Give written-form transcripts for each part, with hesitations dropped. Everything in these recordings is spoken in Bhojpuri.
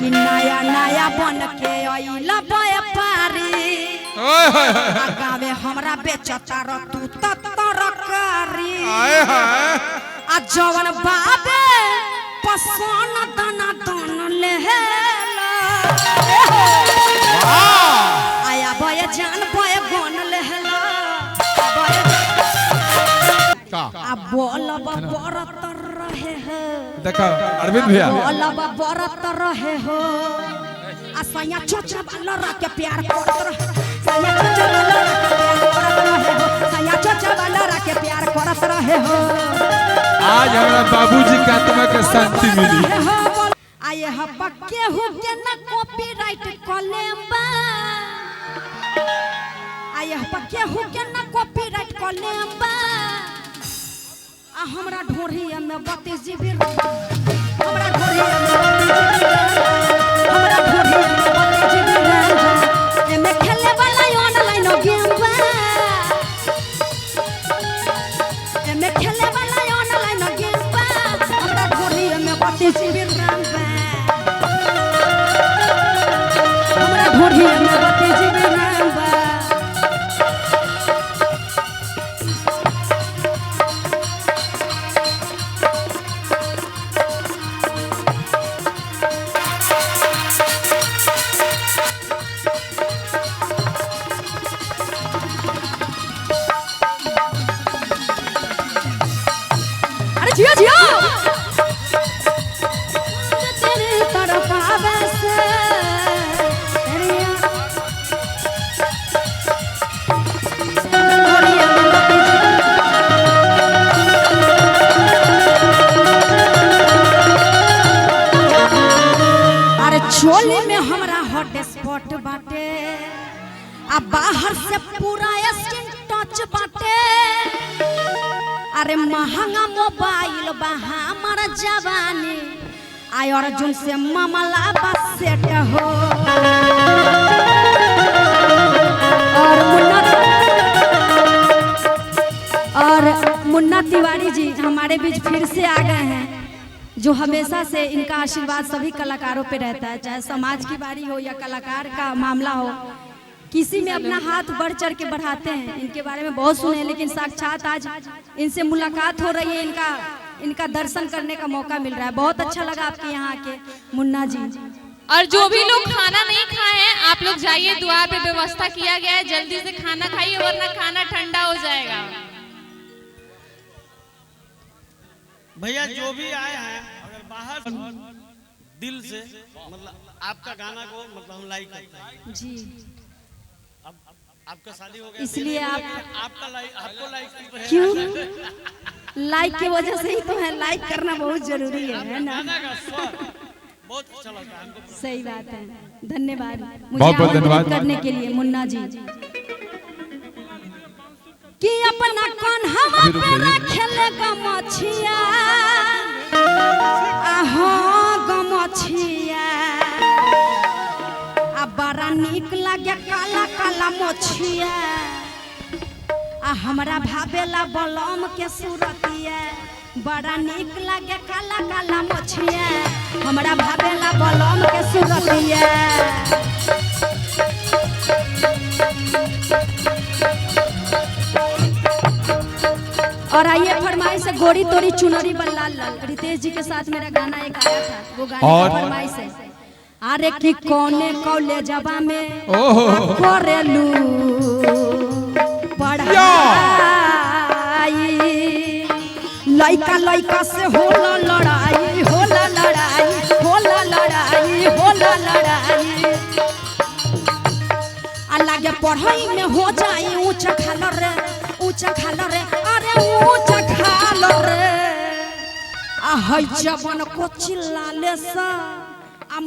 कि नया नया बन के आइला व्यापारी गावे हमरा बेचता र तू तरकारी आ जवन बाबे पसंद दाना दान लेहेला आया बय जान बय गन लेहेला आ बोलब बरत रहे हो देखा अरविंद भैया बोलब बरत रहे हो आ सैया चोचा वाला के प्यार करत रहे सैया चोचा वाला के प्यार करत रहे हो आज हमारा बाबूजी के आत्मा के शांति मिली आए हब्बा केहू के ना कॉपीराइट कलेम बा आए हब्बा केहू के ना कॉपीराइट कलेम बा आ हमरा ढोरी में 32 GB हमरा ढोरी में एमे खेले वाला ऑनलाइन गेम बा एमे खेले वाला ऑनलाइन गेम बा हमरा ढोरी में 32 GB RAM बा हमरा ढोरी में 32 GB RAM बा जियो जियो तेरे तरफ आवे से अरे चोली में हमरा हॉट स्पॉट बाटे आ बाहर से पूरा स्किन टच बाटे अरे महंगा मोबाइल बा हमारा जवानी आय अर्जुन से मामला बस सेट हो और मुन्ना तिवारी जी हमारे बीच फिर से आ गए हैं जो हमेशा से इनका आशीर्वाद सभी कलाकारों पे रहता है चाहे समाज की बारी हो या कलाकार का मामला हो किसी में अपना हाथ बढ़ चढ़ के बढ़ाते हैं इनके बारे में बहुत सुने लेकिन साक्षात आज इनसे मुलाकात हो रही है इनका दर्शन करने का मौका मिल रहा है बहुत अच्छा लगा आपके यहाँ के मुन्ना जी और जो भी लोग खाना नहीं खाए हैं आप लोग जाइए द्वार पे व्यवस्था किया गया है जल्दी से खाना खाइए वरना खाना ठंडा हो जाएगा भैया जो भी आए हैं अगर बाहर दिल से मतलब आपका गाना को मतलब हम लाइक करते हैं जी अब आपका शादी हो गया इसलिए आपको लाइक क्यों लाइक की वजह से ही तो है लाइक करना बहुत जरूरी है ना बहुत अच्छा लगता है हमको सही बात है धन्यवाद बहुत बहुत धन्यवाद करने के लिए मुन्ना जी कि अपना कौन हम खेलेगा मछिया आहो गमछिया आ बड़ा निक लगे काला काला मछिया आ हमरा भावेला बलम के सूरतिया बड़ा निक लगे काला काला मछिया हमरा भावेला बलम के सूरतिया और आइए फरमाइश है गोरी तोरी चुनरी बल्ला लाल रितेश जी के साथ मेरा गाना एक आया था वो गाने की फरमाइश है अरे कि कौने कॉलेजवा में करेलू पढ़ाई लइका लइका से होला लड़ाई होला लड़ाई होला लड़ाई होला लड़ाई अल्लाह के पढ़ाई में हो जाई ऊंच खाल रे अरे ऊंच खाल रे आ हई जवन को चिल्लाले सा आ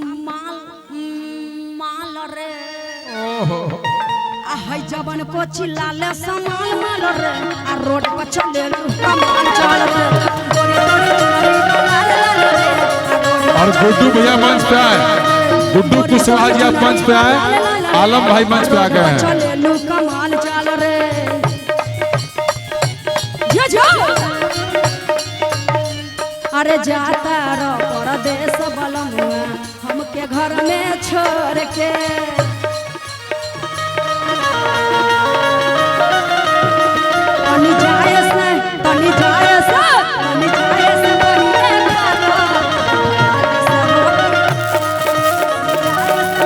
माल रे आ हई जवन को चिल्लाले सा माल रे आ रोड पर चले कमान चल रे और गुड्डू भैया मंच पे आए गुड्डू कुशवाहा जी आप मंच पे आए आलम भाई मंच पे आ गए हैं चले कमान चल रे अरे जाता रो परदेश बलमुआ हमके घर घर में छोड़ के तनी जाए से तनी जाए से तनी जाए से पहले खाना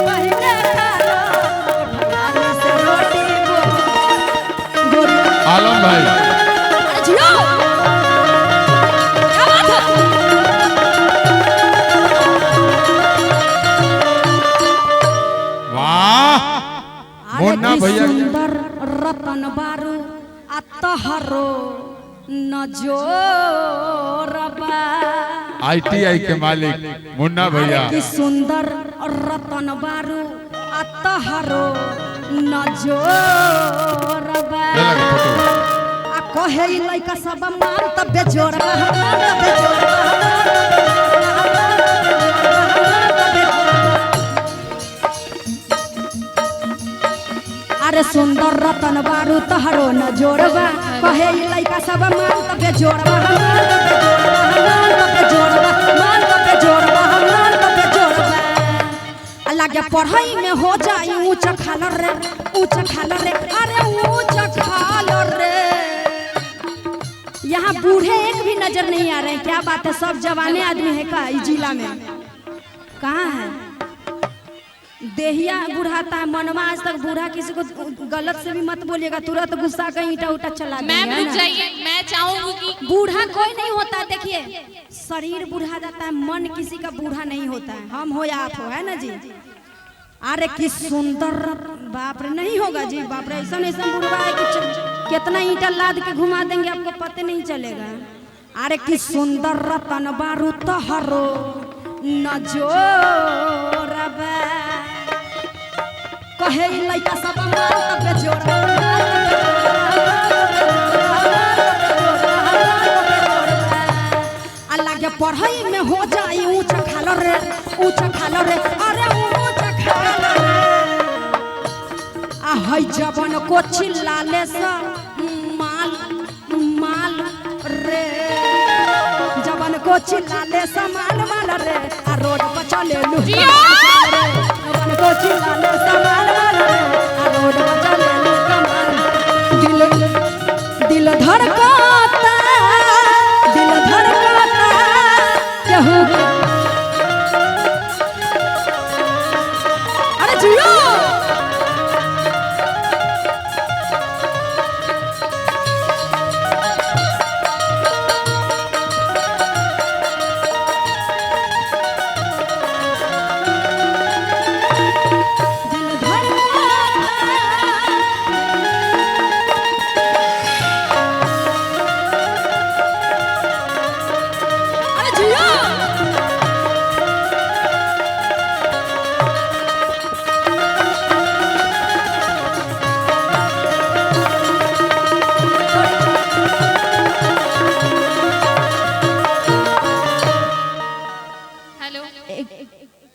पहले खाना से रोटी आलम भाई जियो क्या बात है वाह मुन्ना भैया सुंदर रतन बारू अतहरो नजोरबा ITI के मालिक मुन्ना भैया की सुंदर रतन बारू अतहरो नजोरबा ले लगे फोटो आ कहे ई लइका सब मान त बेजोरबा मान त बेजोरबा अरे सुंदर रतन बारू तहरो न जोड़बा कहे ई लइका सब मान त बेजोड़बा मान त बेजोड़बा मान त बेजोड़बा मान त बेजोड़बा लगे पढ़ाई में हो जाई ऊंच खालर रे अरे ऊंच खालर रे यहाँ बूढ़े एक भी नजर नहीं आ रहे हैं क्या बात है सब जवाने आदमी है का इस जिला में कहाँ है देहिया बुढ़ाता है मनवा आज तक बूढ़ा किसी को गलत से भी मत बोलिएगा तुरंत गुस्सा का ईंटा उठा चला मैम रुक जाइए मैं चाहूंगी कि बूढ़ा कोई नहीं होता देखिए शरीर बूढ़ा जाता है मन किसी का बूढ़ा नहीं होता है हम हो या आप हो है ना जी अरे किस सुंदर बाप रे नहीं होगा जी बाप रे ऐसा बूढ़ा है कि कितना ईंटा लाद के घुमा देंगे आपको पता नहीं चलेगा अरे किस सुंदर रतन बारू तहरो नजोरबा कहे ई लइका सब मान त बेजोड़बा अल्लाह के पढ़ाई में हो जाई ऊंच खालर रे अरे ऊंच खालर रे आ हई जवन को चिल्लाले से माल माल रे जवन को चिल्लाले से माल रे आ रोड पर चले लू जवन को चिल्लाले से माल रे आ रोड पर चले लू कमाल दिल धड़काता केहू अरे जियो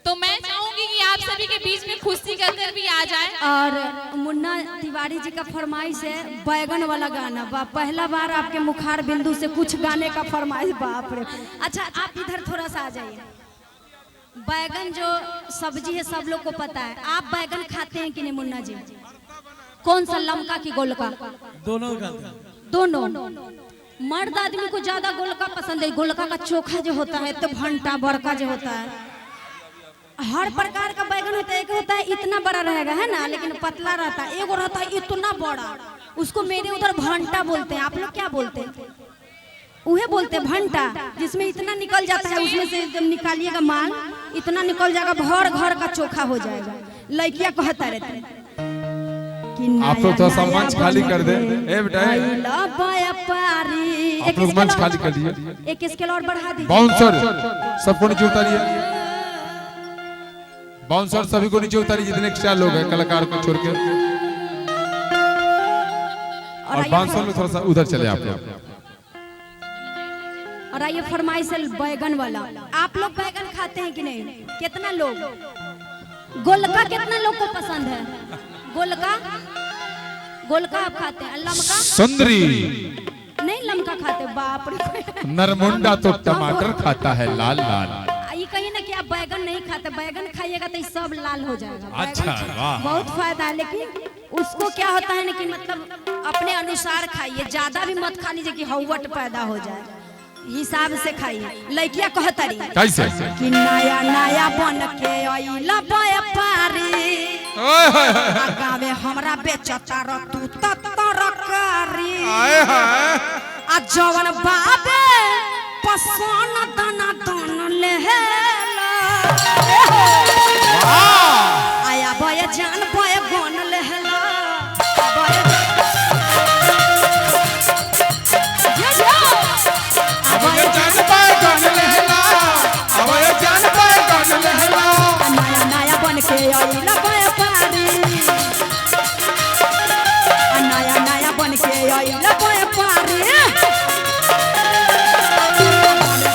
तो मैं चाहूंगी कि आप सभी के बीच में खुशी कर भी आ जाए। और मुन्ना तिवारी जी का फरमाइश है बैगन वाला गाना पहला बार आपके मुखार बिंदु से कुछ गाने का फरमाइश बाप रे। अच्छा आप इधर थोड़ा सा आ जाइए। बैगन जो सब्जी है सब लोग को पता है, आप बैगन खाते हैं कि नहीं मुन्ना जी? कौन सा, लमका की गोलका? दोनों खाते हैं। दोनों। मर्द आदमी को ज्यादा गोलका पसंद है। गोलका का चोखा जो होता है तो भंटा बड़का जो होता है, हर प्रकार का बैगन होता है। एक होता है इतना बड़ा रहेगा है ना, लेकिन पतला रहता है। एक रहता है इतना बड़ा, उसको मेरे उधर भंटा बोलते हैं। आप लोग क्या बोलते हैं? उहे बोलते हैं भंटा, जिसमें इतना निकल जाता है। उसमें से जब निकालिएगा माल इतना निकल जाएगा, भर घर का चोखा हो जाएगा। लड़कियां कहता रहते हैं आप तो थोड़ा सा मंच खाली कर दे। ए बेटा आप लोग मंच खाली कर दिए। एक स्केल और बढ़ा दीजिए। बाउंसर सबको नीचे उतारिए। बाउंसर सभी को नीचे उतारिए, जितने चार लोग हैं कलाकार को छोड़ के। और बाउंसर में थोड़ा सा उधर चले आप लोग। और आइए फरमाइश है बैगन वाला। आप लोग बैगन खाते हैं कि नहीं? कितना लोग? गोलका कितना लोग को पसंद है? गोलका, गोलका आप खाते हैं? लमका? सुंदरी नहीं लमका खाते। बाप रे। नरमुंडा तो टमाटर खाता है लाल लाल। ये कहिए ना कि आप आप बैगन नहीं खाते, बैगन खाइएगा तो ये सब लाल हो जाएगा। अच्छा, बैगन वाह। बहुत फायदा है, लेकिन उसको क्या होता है ना कि मतलब अपने अनुसार खाइए, ज्यादा भी मत खा लीजिए कि हौवट पैदा हो जाए, हिसाब से खाइए। लड़किया कहतरी कैसे कि नया नया बन के आइला व्यापारी, गावे हमरा बेचता र तू तरकारी, आ जवन बाबे पसंद दाना दान लेहेला, आया बय जान बय गन लेहेला, बय नया नया बन के आइला व्यापारी, नया नया बन के आइला व्यापारी,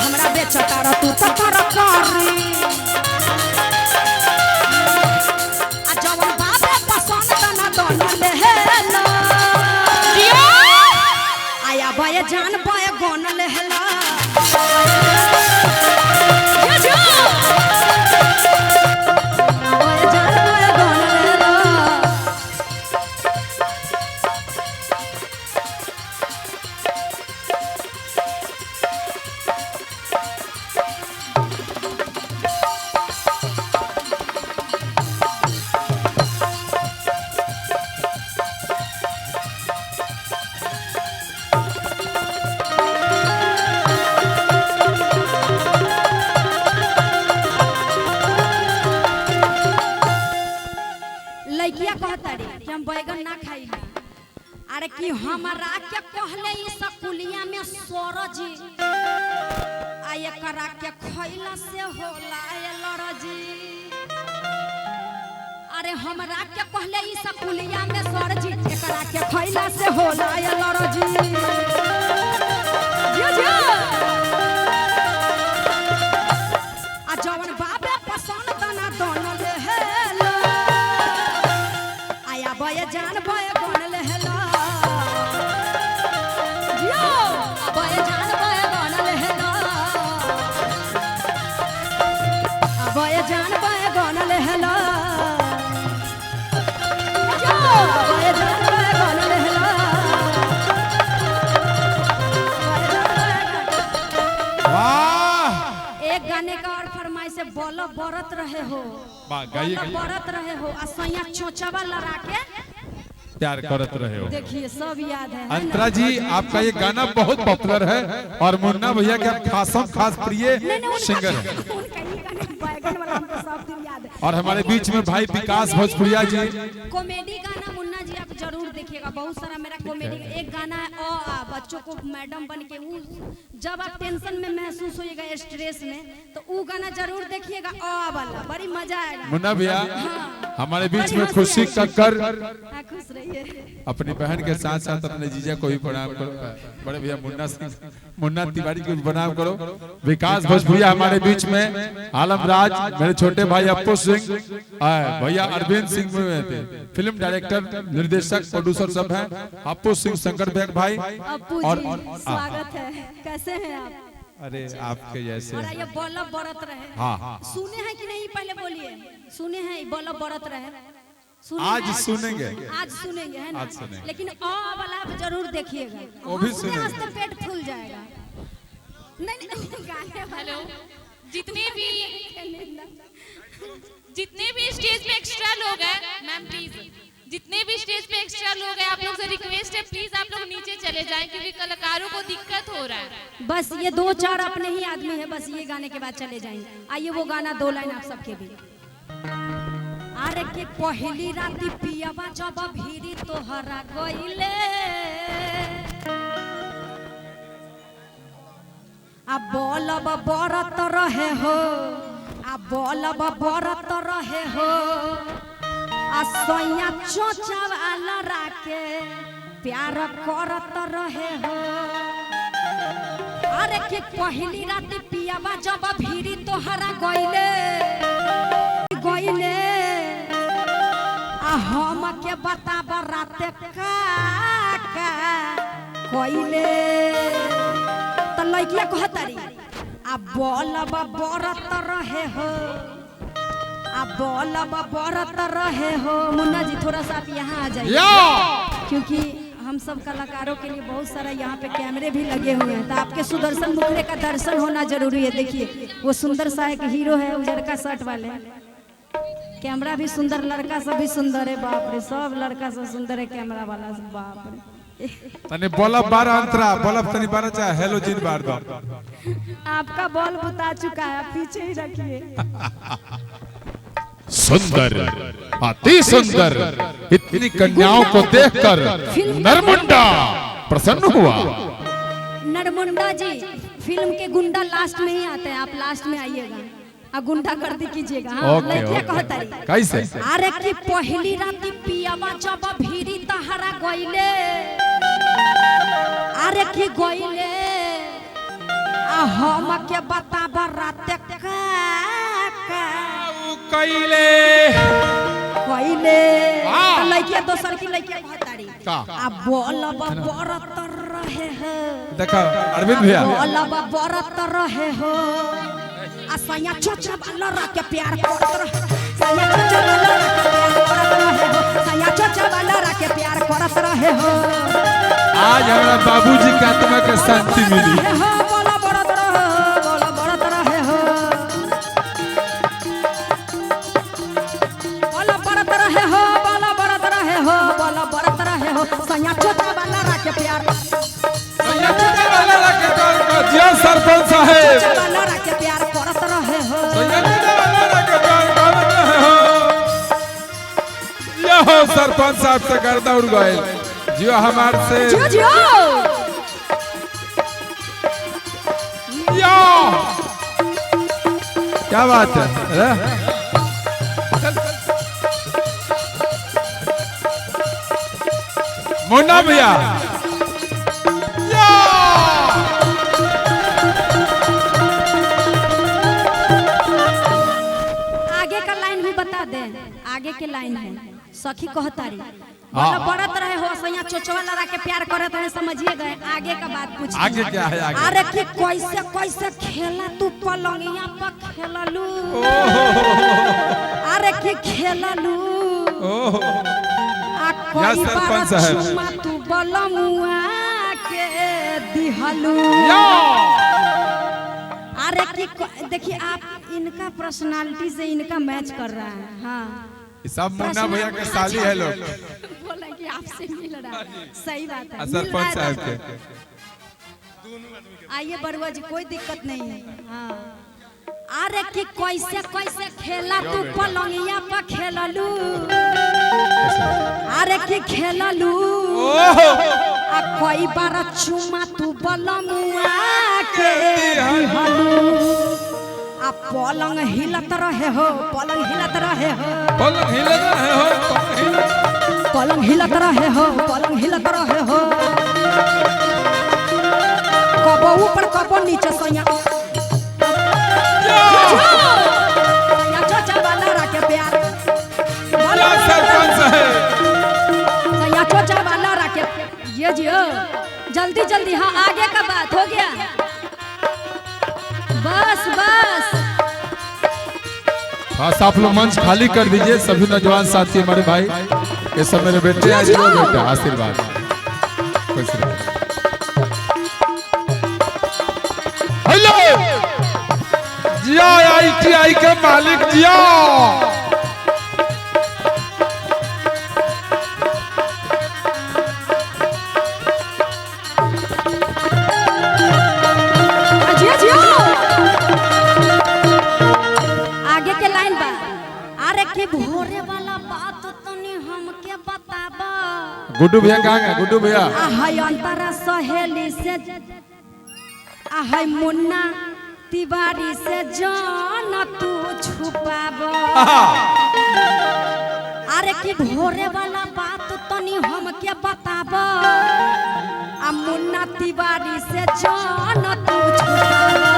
हमरा बेचता र तू तरकारी, आ जवन बाबे पसंद दाना दान लेहेला, आया बय जान बय गन लेहेला, लड़किया कहतरी कि हम बैगन ना खाइला, अरे कि हमरा के कहले ई सकुलिया में सोरजी, आ एकरा के खइला से होला ए लड़जी, अरे हमरा के कहले ई सकुलिया में सोरजी, एकरा के खइला से होला ए लड़जी, आ जवन बाबे पसंद दाना दान लेहेला, आया बय जान बय गन लेहेला, जियो बय जान बय गन लेहेला, बय जान बय गन लेहेला, जियो बय जान बय गन लेहेला, एक गाने का और फरमाइश है, बोलो बरत रहे हो, गाइए बोलो बरत रहे हो, आ सैया चोचवा लड़ा के प्यार करत रहे हो। देखिए सब याद है अंतरा जी आपका ये गाना बहुत पॉपुलर है और मुन्ना भैया के खास प्रिय सिंगर है, बैगन वाला हमको सब दिन याद है। और हमारे बीच में भाई विकास भोजपुरिया जी। कॉमेडी गाना मुन्ना जी आप जरूर देखिएगा, बहुत सारा मेरा कॉमेडी एक गाना है आ बच्चों को मैडम बन के, वो जब आप टेंशन में महसूस होइएगा स्ट्रेस में तो वो गाना जरूर देखिएगा, आ वाला बड़ी मजा आएगा। मुन्ना भैया हमारे बीच में खुशी कक्कर, खुश रहिए। अपनी बहन के साथ साथ अपने जीजा को भी प्रणाम करो, बड़े भैया मुन्ना तिवारी को भी प्रणाम करो। विकास भोजपुरिया हमारे बीच में, आलम राज मेरे छोटे भाई अप्पू सिंह, भैया अरविंद सिंह फिल्म डायरेक्टर निर्देशक प्रोड्यूसर सब हैं, अप्पू सिंह शंकर बैग भाई। अप्पू और जी स्वागत है, कैसे हैं आप? अरे आपके जैसे और ये बोलब बरत रहे, हाँ सुने हैं कि नहीं? पहले बोलिए, सुने हैं बोलब बरत रहे? आज सुनेंगे, आज सुनेंगे है ना, आज सुनेंगे। लेकिन आ वाला आप जरूर देखिएगा, वो भी हंसते सुनेंगे। हंसते पेट फूल जाएगा। नहीं गाने हेलो, जितने भी स्टेज पे एक्स्ट्रा लोग हैं मैम प्लीज, जितने भी स्टेज पे एक्स्ट्रा लोग हैं आप लोग से रिक्वेस्ट है प्लीज आप लोग नीचे चले जाएं क्योंकि कलाकारों को दिक्कत हो रहा है। बस ये दो चार अपने ही आदमी है, बस ये गाने के बाद चले जाएंगे। आइए वो गाना दो लाइन आप सबके भी। अरे के पहली राती पियावा जब भीरी तोहरा गइले, आ बोलब बरत रहे हो, आ बोलब बरत रहे हो, आ सैया चोचा वाला राके प्यार करत रहे हो। अरे के पहली राती पियावा जब भीरी तोहरा गइले गइले, आ हम के बताब राते का कइले। तो लइकिया कहतरी आ बोलब बरत रहे हो, आ बोलब बरत रहे हो। मुन्ना जी थोड़ा सा आप यहाँ आ जाइए, क्योंकि हम सब कलाकारों के लिए बहुत सारा यहाँ पे कैमरे भी लगे हुए हैं, तो आपके सुदर्शन मुखड़े का दर्शन होना जरूरी है। देखिए वो सुंदर सा एक हीरो है उजर का शर्ट वाले, कैमरा भी सुंदर, लड़का सब भी सुंदर है। बाप रे, सब लड़का सब सुंदर है, कैमरा वाला सब बाप रे। तने बोलब 12 अंतरा, बोलब तनी 12 चाहे हेलो जिन बार दो। आपका बॉल बुता चुका है, पीछे ही रखिए। सुंदर, अति सुंदर, इतनी कन्याओं को देखकर नरमुंडा प्रसन्न हुआ। नरमुंडा जी फिल्म के गुंडा लास्ट में ही आते हैं, आप लास्ट में आइएगा, आ गुंडा गर्दी कीजिएगा। हाँ, लड़कियां कहता है कैसे? अरे कि पहली राती पियावा जब भीरी तहरा गइले, अरे कि गइले आ हम के बताबा रात का कैले कइले। लड़कियां दोसर की लड़कियां कहतारी आ बोलब बरत रहे हो, देखा अरविंद भैया, बोलब बरत रहे हो। आ सैया चोचा वाला के प्यार करत रहे, सैया चोचा वाला के प्यार करत रहे हो, सैया चोचा वाला के प्यार करत रहे हो। आज हमारा बाबूजी के आत्मा के शांति मिली। बोला बरत रहे हो, बोला बरत रहे हो, बोला बरत रहे हो, बोला बरत रहे हो, बोला बरत रहे हो। सैया चोचा वाला के प्यार, सैया चोचा वाला के प्यार कर दिया सरपंच साहब, चोचा वाला के प्यार करत रहे हो, सैया चोचा वाला के प्यार कर रहे हो। यो सरपंच साहब से गर्दा उड़ गए जियो हमार से। जियो जियो यो क्या बात है? मुन्ना भैया आगे का लाइन भी बता दे, आगे के लाइन है सखी कहतारी बोला बरत रहे हो, सैया चोचवा लड़ा के प्यार करत रहे, समझिए गए। आगे का बात पूछ, आगे क्या है? आगे अरे कि कैसे कैसे खेला तू पलंगिया पर खेललू, अरे कि खेललू आ कोई सरपंच बार साहब। चुमा तू बलमुआ के दिहलू। अरे कि देखिए आप इनका पर्सनालिटी से इनका मैच कर रहा है। हाँ सब मुन्ना भैया के साली है लोग, बोला कि आपसे मिल रहा है, सही बात है। सरपंच साहब के। आइए बरुआ जी, कोई दिक्कत नहीं है। हाँ अरे कि कैसे कैसे खेला तू पलंगिया पर खेललू, अरे कि खेललू आ कोई बार चुमा तू बलमुआ के दिहलू। आ पलंग हिलत रहे हो, पलंग हिलत रहे हो, पलंग हिलत रहे हो, पलंग हिलत रहे हो, पलंग हिलत रहे हो। कबो ऊपर कबो नीचे सैया चोचा वाला के प्यार, सरपंच है सैया चोचा वाला के ये जियो जल्दी जल्दी। हाँ आगे का बात हो गया, बस बस। बस आप लोग मंच खाली कर दीजिए, सभी नौजवान साथी हमारे भाई, ये सब मेरे बेटे आज बेटा आशीर्वाद। हेलो जिया ITI के मालिक जिया, जियो जियो। आगे के लाइन बा, अरे कि भोरे वाला बात तनी हमके बताबा। गुड्डू भैया कहाँ गए? गुड्डू भैया हाय अंतरा सहेली से, हाय मुन्ना तिवारी से जान तू छुपाबा। अरे कि भोरे वाला बात तनी हमके बताबा, आ मुन्ना तिवारी से जान तू छुपाबा।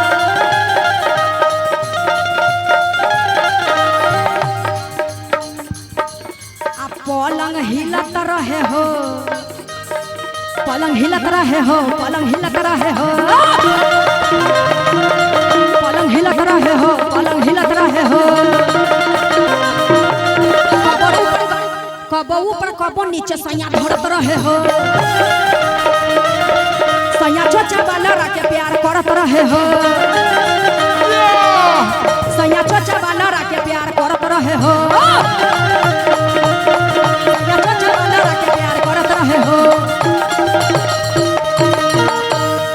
आ पलंग हिलत रहे हो, पलंग हिलत रहे हो, पलंग हिलत रहे हो। हिलत रहे हो, पलंग हिलत रहे हो। कबो ऊपर कबो नीचे सैया धरत रहे हो। सैया चोचा वाला के प्यार करत रहे हो।